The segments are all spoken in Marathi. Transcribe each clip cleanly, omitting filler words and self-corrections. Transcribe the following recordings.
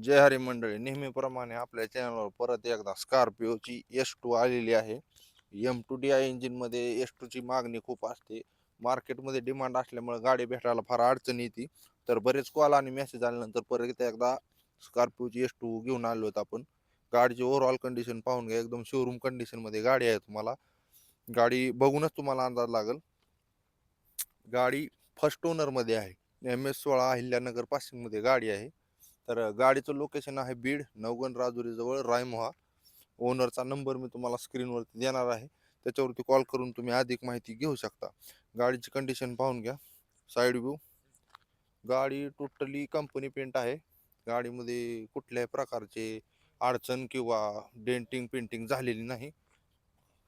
जय हरी मंडळी, नेहमीप्रमाणे आपल्या चॅनलवर परत एकदा स्कॉर्पिओची S2 आलेली आहे. M2DI इंजिनमध्ये S2ची मागणी खूप असते. मार्केटमध्ये डिमांड असल्यामुळे गाडी भेटायला फार अडचण येते. तर बरेच कॉल आणि मेसेज आल्यानंतर परत एकदा स्कॉर्पिओची S2 घेऊन आलो आहोत आपण. गाडीची ओव्हरऑल कंडिशन पाहून घ्या, एकदम शोरूम कंडिशनमध्ये गाडी आहे. तुम्हाला गाडी बघूनच तुम्हाला अंदाज लागेल. गाडी फर्स्ट ओनरमध्ये आहे. MS16 अहिल्यानगर पासिंगमध्ये गाडी आहे. तर गाडीचं लोकेशन आहे बीड नवगण राजुरी जवळ रायमोहा. ओनरचा नंबर मी तुम्हाला स्क्रीनवरती देणार आहे, त्याच्यावरती कॉल करून तुम्ही अधिक माहिती घेऊ शकता. गाडीची कंडिशन पाहून घ्या. Side view. गाडी टोटली कंपनी पेंट आहे. गाडीमध्ये कुठल्याही प्रकारचे अडचण किंवा डेंटिंग पेंटिंग झालेली नाही.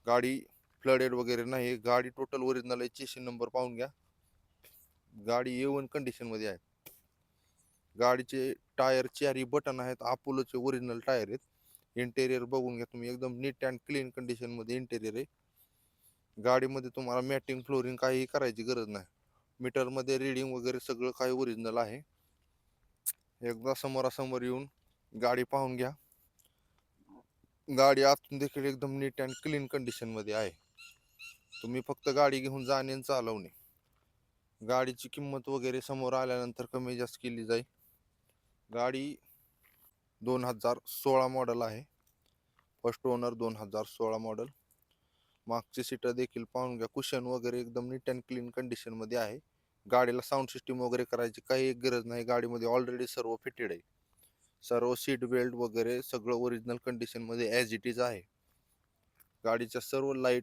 गाडी फ्लडेड वगैरे नाही. गाडी टोटल ओरिजिनल आहे. चेसी नंबर पाहून घ्या. गाडी A1 कंडिशनमध्ये आहे. गाडीचे टायर चारही बटन आहेत, अपोलोचे ओरिजिनल टायर आहेत. इंटेरियर बघून घ्या तुम्ही, एकदम नीट अँड क्लीन कंडिशन मध्ये इंटेरियर आहे. गाडीमध्ये तुम्हाला मॅटिंग फ्लोरिंग काहीही करायची गरज नाही. मीटर मध्ये रिडिंग वगैरे सगळं काही ओरिजिनल आहे. एकदा समोरासमोर येऊन गाडी पाहून घ्या. गाडी आतून देखील एकदम नीट अँड क्लीन कंडिशन मध्ये आहे. तुम्ही फक्त गाडी घेऊन जाणे आणि चालवणे. गाडीची किंमत वगैरे समोर आल्यानंतर कमी जास्त केली जाईल. गाडी 2016 मॉडेल आहे. First owner 2016 model. मागचे सीटर देखील पाहून घ्या. कुशन वगैरे एकदम नीट अँड क्लीन कंडिशन मध्ये आहे. गाडीला साऊंड सिस्टीम वगैरे करायची काही गरज नाही. गाडीमध्ये ऑलरेडी सर्व फिटेड आहे. सर्व सीट बेल्ट वगैरे सगळं ओरिजिनल कंडिशन मध्ये ॲज इट इज आहे. गाडीच्या सर्व लाईट